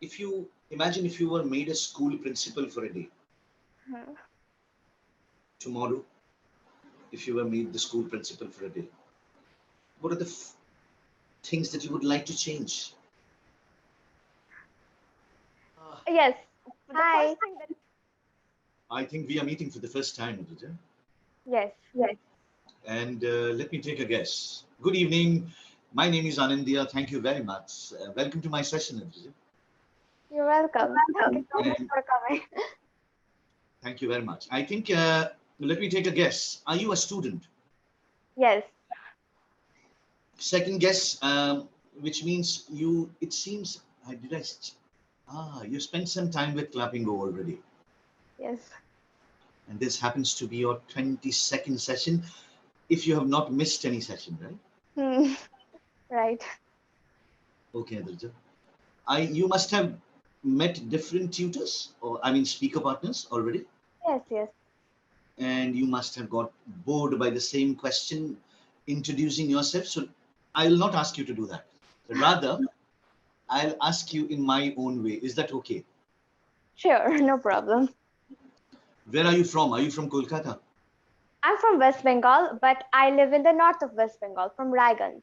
if you imagine if you were made a school principal for a day, Hmm. tomorrow, if you were made the school principal for a day, what are the things that you would like to change? Yes, the Hi. first thing that I think we are meeting for the first time, Adrija. yes, And let me take a guess. Good evening. My name is Anindya. Thank you very much. Welcome to my session, Adrija. you're welcome. Thank you so much And for coming. thank you very much. I think, let me take a guess. Are you a student? Yes, Second guess, which means you, it seems, you spent some time with Clapingo already. yes. And this happens to be your 22nd session, if you have not missed any session, right? Hmm. Right. Okay, Adrija. You must have met different tutors, or I mean, speaker partners already, Yes, yes. and you must have got bored by the same question introducing yourself. So I will not ask you to do that. Rather, I'll ask you in my own way. Is that okay? Sure, no problem. Where are you from? Are you from Kolkata? I'm from West Bengal, but I live in the north of West Bengal, from Raiganj.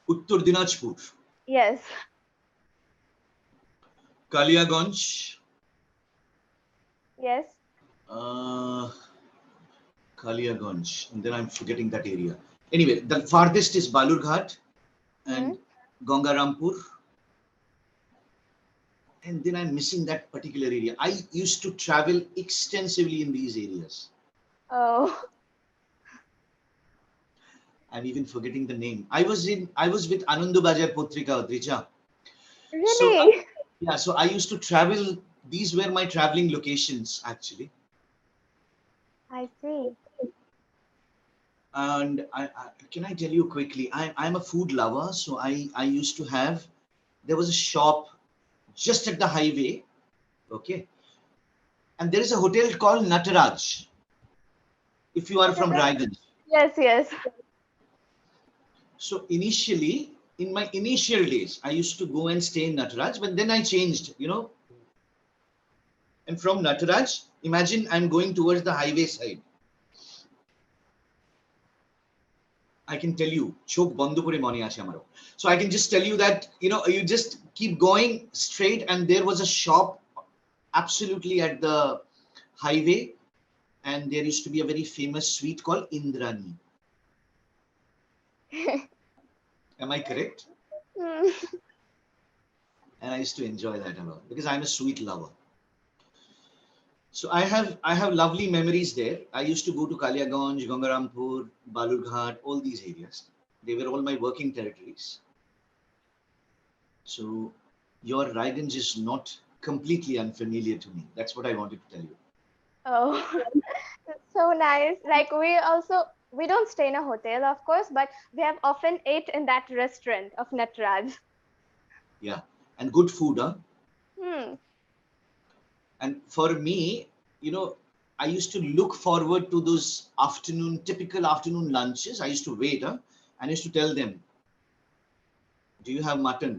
Uttar Dinajpur, Yes, Kaliaganj, yes. uh, Kaliaganj, and then I'm forgetting that area. Anyway, the farthest is Balurghat Hmm. and Gangarampur, and then I'm missing that particular area. I used to travel extensively in these areas. Oh, I'm even forgetting the name. I was with Anandu Bajar Potrika Adrija. So really? yeah, so I used to travel. These were my traveling locations actually. I see. And can I tell you quickly? I'm a food lover, so I used to have. There was a shop just at the highway, okay, and there is a hotel called Nataraj. If you are What is from it? Raiganj, Yes, yes. so initially in my initial days, I used to go and stay in Nataraj, but then I changed, and from Nataraj, imagine I'm going towards the highway side. I can tell you, chok বন্ধ করে মনে আছে আমারও. So I can just tell you that, you just keep going straight, and there was a shop absolutely at the highway, and there used to be a very famous sweet called Indrani. Am I correct? Hmm. And I used to enjoy that a lot because I'm a sweet lover. So I have lovely memories there. I used to go to Kaliaganj, Gangarampur, Balurghat, all these areas. They were all my working territories. So your Raiganj is not completely unfamiliar to me. That's what I wanted to tell you. Oh, that's so nice. Like we don't stay in a hotel, of course, but we have often ate in that restaurant of Natraj. Yeah. And good food, huh? Hmm. And for me, I used to look forward to those typical afternoon lunches. I used to wait, huh? And I used to tell them, do you have mutton?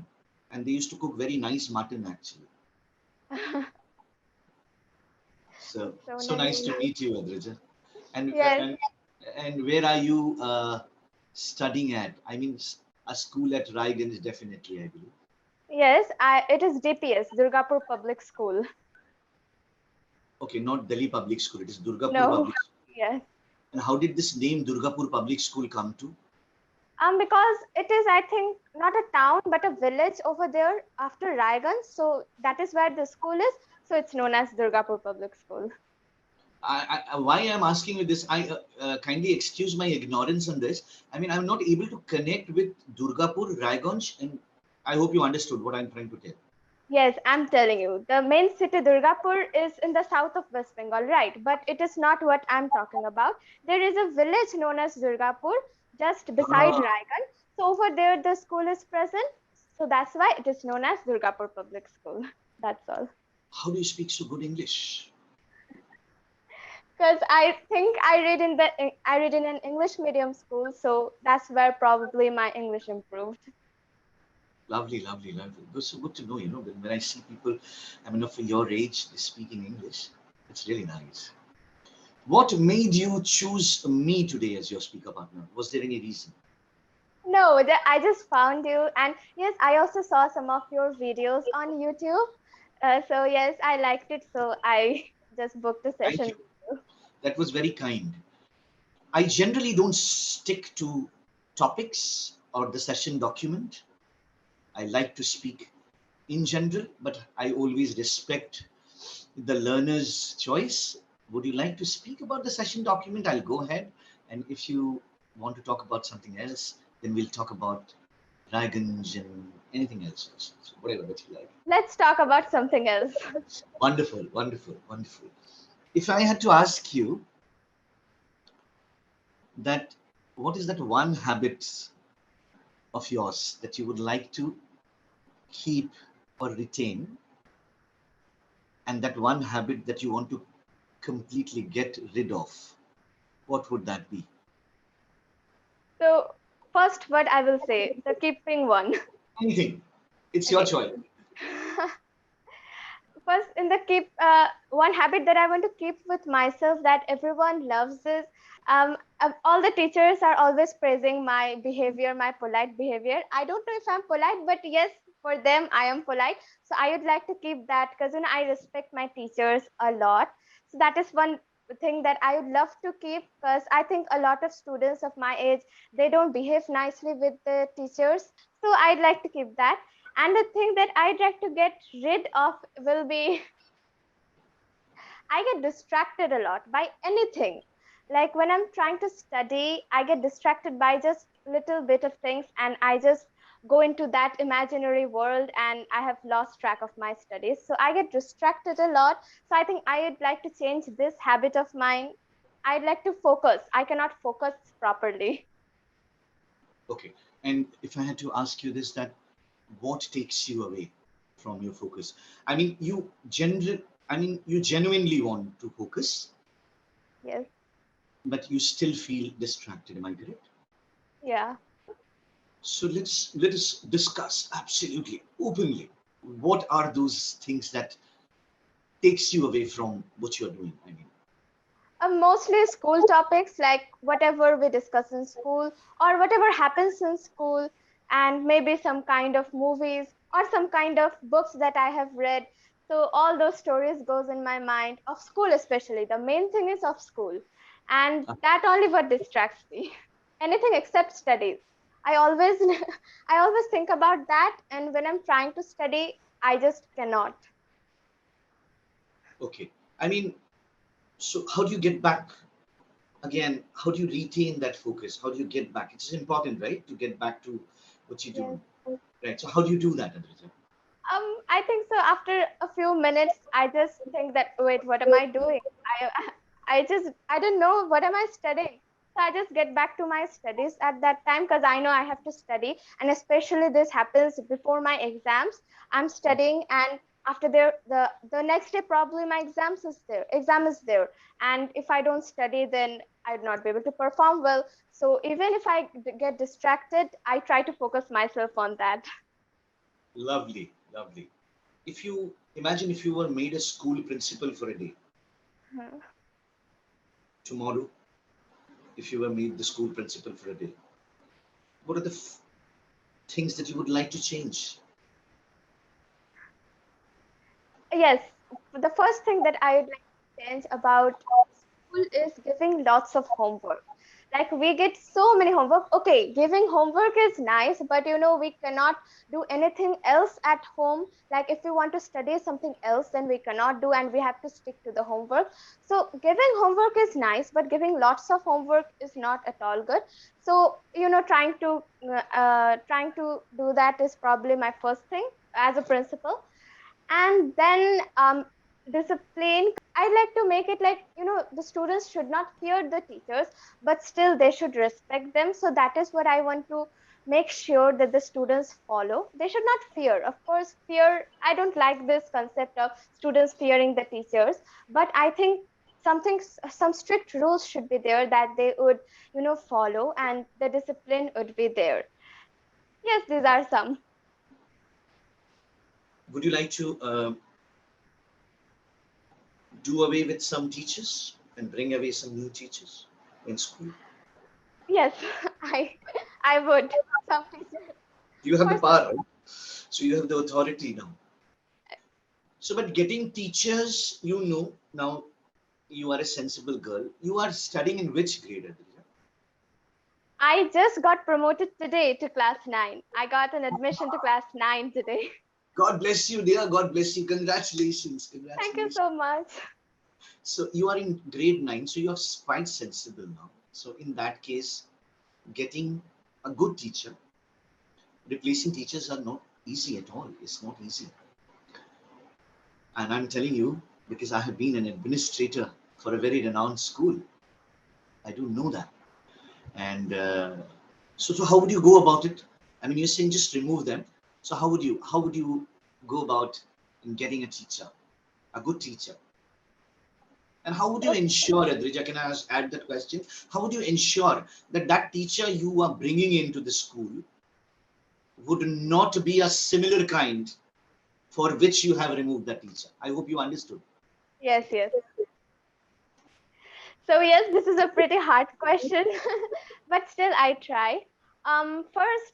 And they used to cook very nice mutton actually. So So so nice. nice to meet you, Adrija. And Yes, and where are you studying at? I mean, a school at Raiganj, definitely, I believe. yes. It is DPS, Durgapur Public School. Okay, not Delhi Public School. It is Durgapur No. Public School. Yes. And how did this name Durgapur Public School come to? Because it is, I think, not a town but a village over there after Raiganj. So that is where the school is. So it's known as Durgapur Public School. Why I'm asking you this, I kindly excuse my ignorance on this. I mean, I'm not able to connect with Durgapur, Raiganj, and I hope you understood what I'm trying to tell. Yes, I'm telling you. The main city Durgapur is in the south of West Bengal, right? But it is not what I'm talking about. There is a village known as Durgapur just beside Ah, Raiganj. So over there the school is present. So that's why it is known as Durgapur Public School. That's all. how do you speak so good English? Because I think I read in an English medium school, so that's where probably my English improved. Lovely, lovely, lovely. It was so good to know, when I see people, I mean, of your age speaking English, it's really nice. What made you choose me today as your speaker partner? Was there any reason? No, I just found you, and yes, I also saw some of your videos on YouTube. So yes, I liked it, so I just booked a Thank session you. with you. That was very kind. I generally don't stick to topics or the session document. I like to speak in general, but I always respect the learner's choice. Would you like to speak about the session document? I'll go ahead. And if you want to talk about something else, then we'll talk about dragons and anything else. So whatever that you like. Let's talk about something else. Wonderful, wonderful, wonderful. If I had to ask you that, what is that one habit of yours that you would like to keep or retain, and that one habit that you want to completely get rid of, what would that be? So first, what I will say, the keeping one. Anything. It's your Okay. choice. First, in the keep one habit that I want to keep with myself that everyone loves is all the teachers are always praising my behavior, my polite behavior. I don't know if I'm polite, but yes, for them I am polite. So I would like to keep that because I respect my teachers a lot. So that is one thing that I would love to keep because I think a lot of students of my age, they don't behave nicely with the teachers. So I'd like to keep that. And the thing that I'd like to get rid of will be I get distracted a lot by anything. Like when I'm trying to study, I get distracted by just little bit of things and I just go into that imaginary world and I have lost track of my studies. So I get distracted a lot. So I think I'd like to change this habit of mine. I'd like to focus. I cannot focus properly. Okay. And if I had to ask you this, that what takes you away from your focus? I mean, you genuinely want to focus, Yes. but you still feel distracted. Am I correct? Yeah. So let us discuss absolutely openly. What are those things that takes you away from what you're doing? I mean, Mostly school topics like whatever we discuss in school or whatever happens in school, and maybe some kind of movies or some kind of books that I have read. So all those stories goes in my mind of school, especially the main thing is of school, and that only what distracts me. Anything except studies. I always I always think about that, and when I'm trying to study, I just cannot. okay. I mean, so how do you get back again? How do you retain that focus? How do you get back? It's important, right, to get back to what you're Yes. doing, right? So how do you do that, Adrija? I think so. After a few minutes, I just think that, wait, what am I doing? I, I don't know what am I studying. So I just get back to my studies at that time because I know I have to study, and especially this happens before my exams. I'm studying, and after the next day probably my exam is there, and if I don't study, then I'd not be able to perform well. So even if I get distracted, I try to focus myself on that. Lovely, lovely. If you imagine if you were made a school principal for a day tomorrow, if you were made the school principal for a day, what are the things that you would like to change? Yes, the first thing that I would like to change about school is giving lots of homework. Like we get so many homework. Okay, giving homework is nice, but we cannot do anything else at home. Like if we want to study something else, then we cannot do, and we have to stick to the homework. So giving homework is nice, but giving lots of homework is not at all good. So trying to do that is probably my first thing as a principal. And then discipline, I like to make it like the students should not fear the teachers, but still they should respect them. So that is what I want to make sure that the students follow. They should not fear, of course. Fear, I don't like this concept of students fearing the teachers, but I think some strict rules should be there that they would follow, and the discipline would be there. Yes, these are some. Would you like to do away with some teachers and bring away some new teachers in school? Yes, I I would. Some teachers. You have the For some. power, right? So you have the authority now. So, but getting teachers, now you are a sensible girl. You are studying in which grade, Adrija? I just got promoted today to class 9. I got an admission to class 9 today. God bless you, dear. God bless you. Congratulations. Thank you Congratulations. so much. So you are in grade 9, so you are quite sensible now. So in that case, getting a good teacher, replacing teachers are not easy at all. It's not easy. And I'm telling you, because I have been an administrator for a very renowned school, I do know that. And so how would you go about it? I mean, you're saying just remove them. So how would you go about in getting a teacher, a good teacher? And how would you So, ensure, Adrija, can I add that question? How would you ensure that that teacher you are bringing into the school would not be a similar kind for which you have removed that teacher? I hope you understood. yes, yes. So yes, this is a pretty hard question, but still I try. First,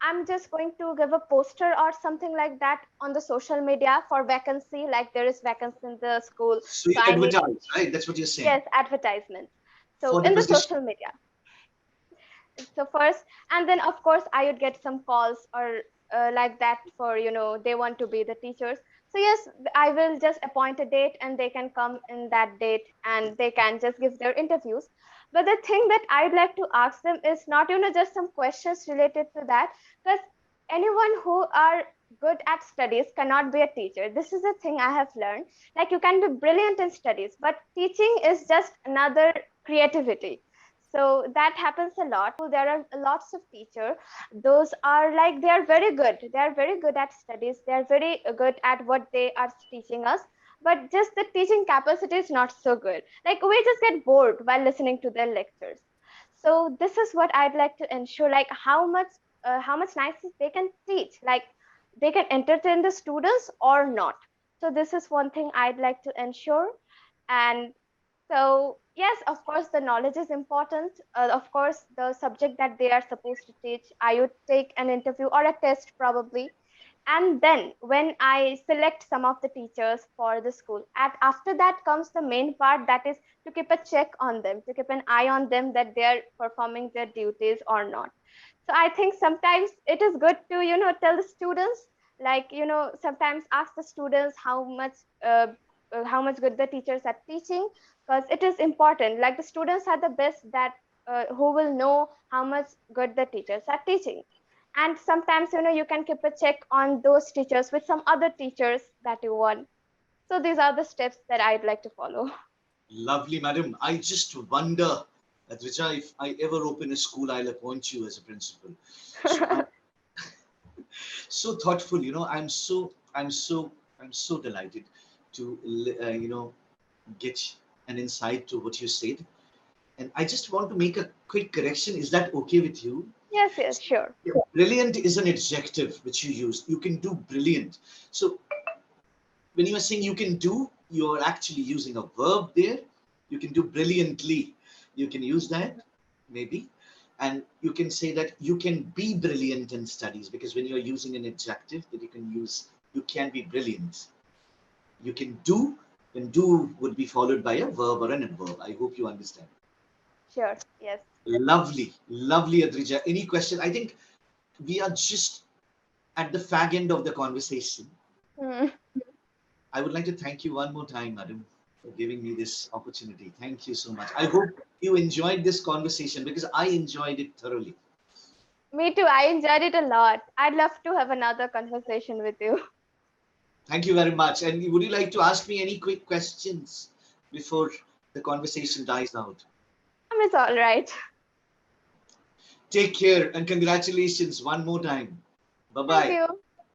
I'm just going to give a poster or something like that on the social media for vacancy, like there is vacancy in the school. So So you I need, advertise, right? That's what you're saying. yes, advertisements. So For the in the position. social media. So first, and then of course I would get some calls or like that for, they want to be the teachers. So yes, I will just appoint a date and they can come in that date and they can just give their interviews. But the thing that I'd like to ask them is not, just some questions related to that, because anyone who are good at studies cannot be a teacher. This is the thing I have learned. Like, you can be brilliant in studies, but teaching is just another creativity. So that happens a lot. There are lots of teachers. Those are like, they are very good. They are very good at studies. They are very good at what they are teaching us. But just the teaching capacity is not so good. Like, we just get bored while listening to their lectures. So this is what I'd like to ensure. Like, how much nicely they can teach. Like, they can entertain the students or not. So this is one thing I'd like to ensure. And so, yes, of course, the knowledge is important. Of course, the subject that they are supposed to teach, I would take an interview or a test probably. And then when I select some of the teachers for the school, after that comes the main part, that is to keep a check on them, to keep an eye on them that they are performing their duties or not. So I think sometimes it is good to, tell the students, like, sometimes ask the students how much good the teachers are teaching, because it is important. Like, the students are the best that who will know how much good the teachers are teaching. And sometimes, you can keep a check on those teachers with some other teachers that you want. So these are the steps that I'd like to follow. Lovely, madam. I just wonder, Adrija, if I ever open a school, I'll appoint you as a principal. So I'm so thoughtful. I'm so delighted to get an insight to what you said. And I just want to make a quick correction. Is that okay with you? Yes, yes, sure. Yeah. Brilliant is an adjective which you use. You can do brilliant. So when you are saying you can do, you're actually using a verb there. You can do brilliantly. You can use that, maybe. And you can say that you can be brilliant in studies, because when you're using an adjective that you can use, you can be brilliant. You can do, and do would be followed by a verb or an adverb. I hope you understand. Sure. Yes. Lovely, lovely, Adrija. Any question? I think we are just at the fag end of the conversation. Hmm. I would like to thank you one more time, madam, for giving me this opportunity. Thank you so much. I hope you enjoyed this conversation, because I enjoyed it thoroughly. Me too. I enjoyed it a lot. I'd love to have another conversation with you. Thank you very much. And would you like to ask me any quick questions before the conversation dies out? It's all right. Take care and congratulations one more time. Bye Thank bye. you.